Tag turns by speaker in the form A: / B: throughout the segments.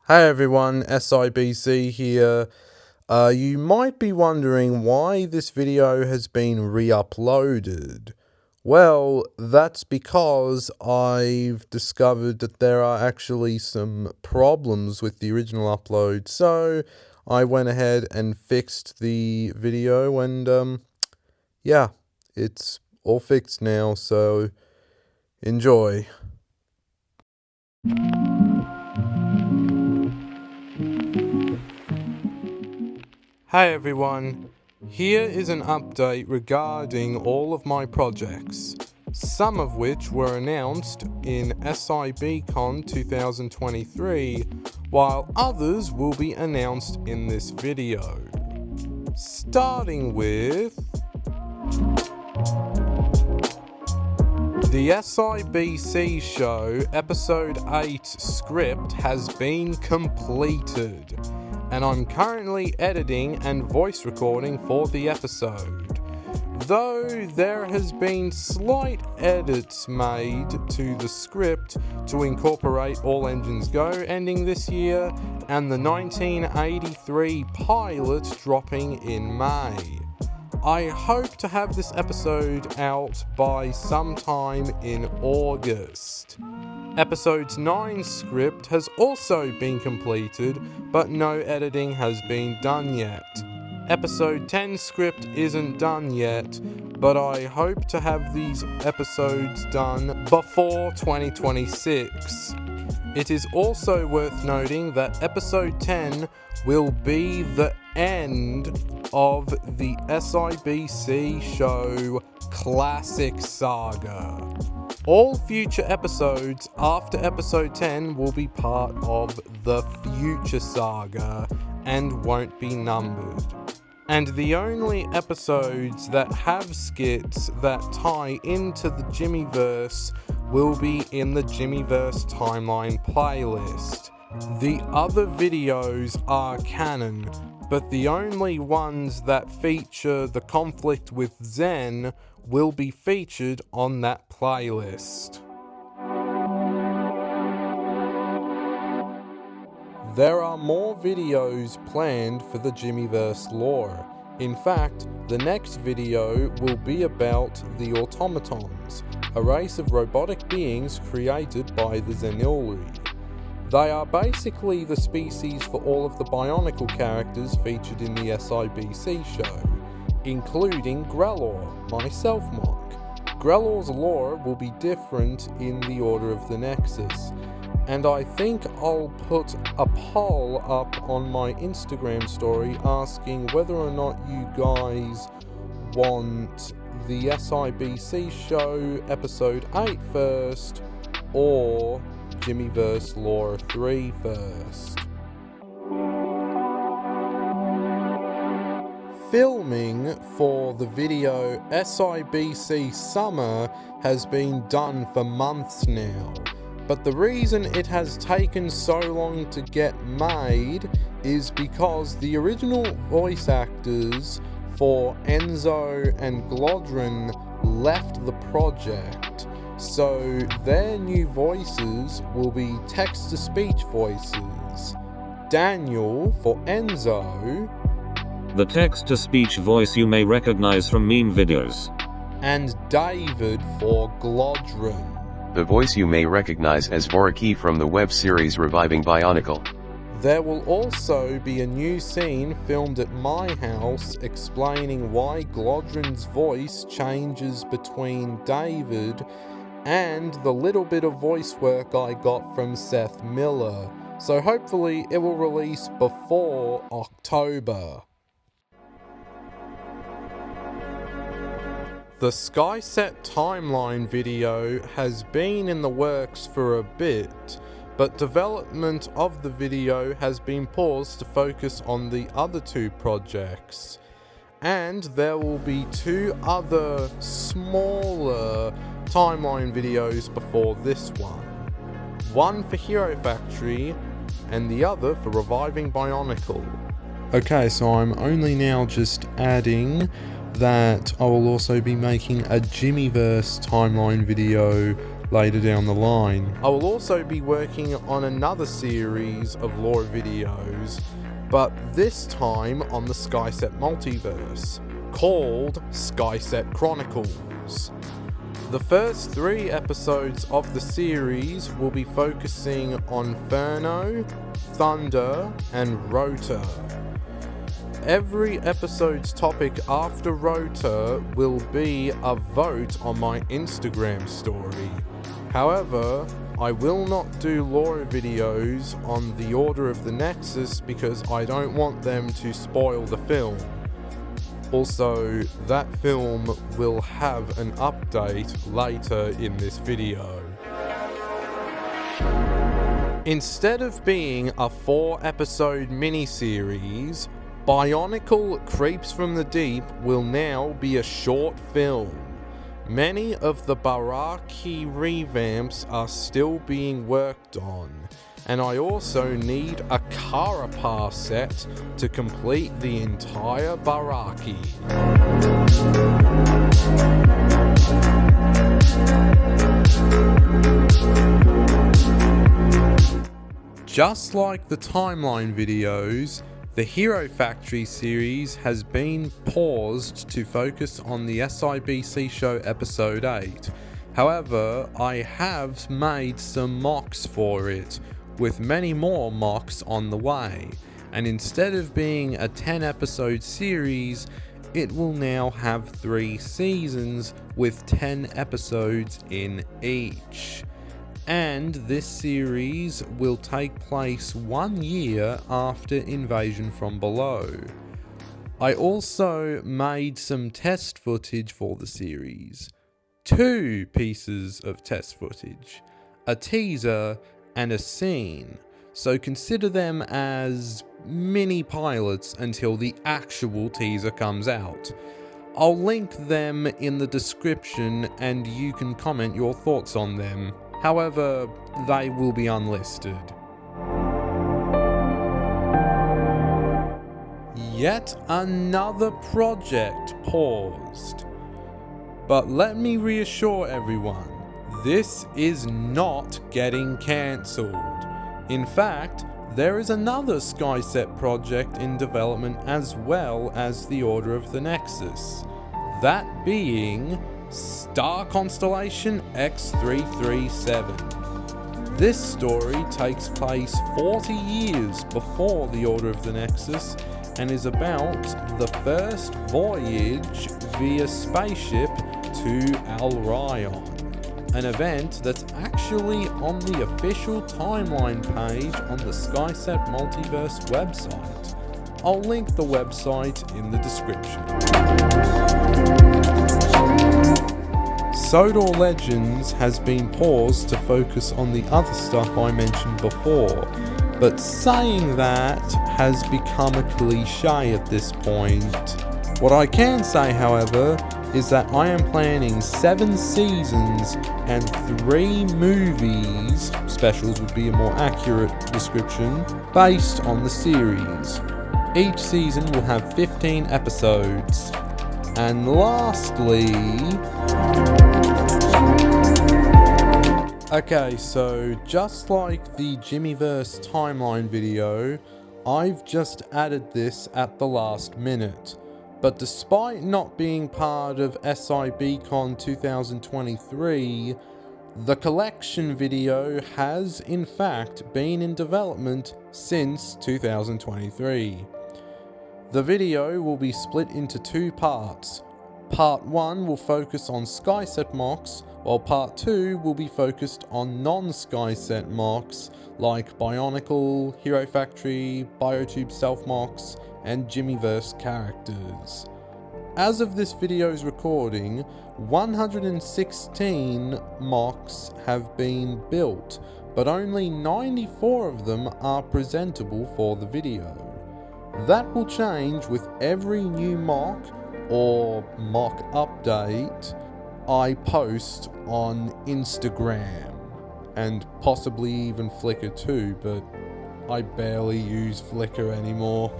A: Hey everyone, SIBC here. You might be wondering why this video has been re-uploaded. Well, that's because I've discovered that there are actually some problems with the original upload, so I went ahead and fixed the video and yeah, it's all fixed now, so enjoy. Hey everyone, here is an update regarding all of my projects, some of which were announced in SIBCon 2023, while others will be announced in this video. Starting with the SIBC show episode 8 script has been completed, and I'm currently editing and voice recording for the episode. Though there has been slight edits made to the script to incorporate All Engines Go ending this year and the 1983 pilot dropping in May. I hope to have this episode out by sometime in August. Episode 9 script has also been completed, but no editing has been done yet. Episode 10 script isn't done yet, but I hope to have these episodes done before 2026. It is also worth noting that episode 10 will be the end of the SIBC show Classic Saga. All future episodes after episode 10 will be part of the Future Saga and won't be numbered. And the only episodes that have skits that tie into the Jimmyverse will be in the Jimmyverse timeline playlist. The other videos are canon, but the only ones that feature the conflict with Zen will be featured on that playlist. There are more videos planned for the Jimmyverse lore. In fact, the next video will be about the Automatons, a race of robotic beings created by the Zenilri. They are basically the species for all of the Bionicle characters featured in the SIBC show, including Grelor, my self-mock. Grelor's lore will be different in the Order of the Nexus, and I think I'll put a poll up on my Instagram story asking whether or not you guys want the SIBC show episode 8 first, or Jimmyverse Lore 3 first. Filming for the video SIBC Summer has been done for months now, but the reason it has taken so long to get made is because the original voice actors for Enzo and Glodron left the project, so their new voices will be text-to-speech voices. Daniel for Enzo,
B: the text-to-speech voice you may recognize from meme videos,
A: and David for Glodron,
C: the voice you may recognize as Voraki from the web series Reviving Bionicle.
A: There will also be a new scene filmed at my house explaining why Glodron's voice changes between David and the little bit of voice work I got from Seth Miller, so hopefully it will release before October. The Skyset timeline video has been in the works for a bit, but development of the video has been paused to focus on the other two projects. And there will be 2 other smaller timeline videos before this one. One for Hero Factory and the other for Reviving Bionicle. Okay, so I'm only now just adding that I will also be making a Jimmyverse timeline video later down the line. I will also be working on another series of lore videos, but this time on the Skyset multiverse, called Skyset Chronicles. The first 3 episodes of the series will be focusing on Inferno, Thunder, and Rota. Every episode's topic after Rota will be a vote on my Instagram story. However, I will not do lore videos on the Order of the Nexus because I don't want them to spoil the film. Also, that film will have an update later in this video. Instead of being a 4-episode miniseries, Bionicle Creeps from the Deep will now be a short film. Many of the Baraki revamps are still being worked on, and I also need a Karapar set to complete the entire Baraki. Just like the timeline videos, the Hero Factory series has been paused to focus on the SIBC show episode 8. However, I have made some mocks for it, with many more mocks on the way, and instead of being a 10-episode series, it will now have 3 seasons with 10 episodes in each. And this series will take place 1 year after Invasion from Below. I also made some test footage for the series. 2 pieces of test footage, a teaser and a scene, so consider them as mini pilots until the actual teaser comes out. I'll link them in the description and you can comment your thoughts on them. However, they will be unlisted. Yet another project paused. But let me reassure everyone, this is not getting cancelled. In fact, there is another Skyset project in development as well as the Order of the Nexus. That being Star Constellation X337. This story takes place 40 years before the Order of the Nexus and is about the first voyage via spaceship to Alryon, an event that's actually on the official timeline page on the Skyset Multiverse website. I'll link the website in the description. Sodor Legends has been paused to focus on the other stuff I mentioned before, but saying that has become a cliche at this point. What I can say, however, is that I am planning 7 seasons and 3 movies, specials would be a more accurate description, based on the series. Each season will have 15 episodes. And lastly... Okay, so just like the Jimmyverse timeline video, I've just added this at the last minute. But despite not being part of SIBCon 2023, the collection video has in fact been in development since 2023. The video will be split into 2 parts. Part 1 will focus on Skyset mocks, while Part 2 will be focused on non-Skyset mocks like Bionicle, Hero Factory, Biotube Stealth mocks, and Jimmyverse characters. As of this video's recording, 116 mocks have been built, but only 94 of them are presentable for the video. That will change with every new mock or mock update I post on Instagram, and possibly even Flickr too, but I barely use Flickr anymore.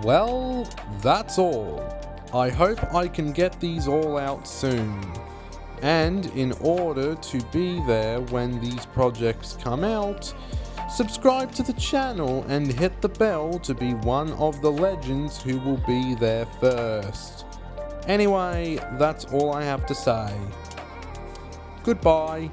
A: Well, that's all. I hope I can get these all out soon. And in order to be there when these projects come out, subscribe to the channel and hit the bell to be one of the legends who will be there first. Anyway, that's all I have to say. Goodbye.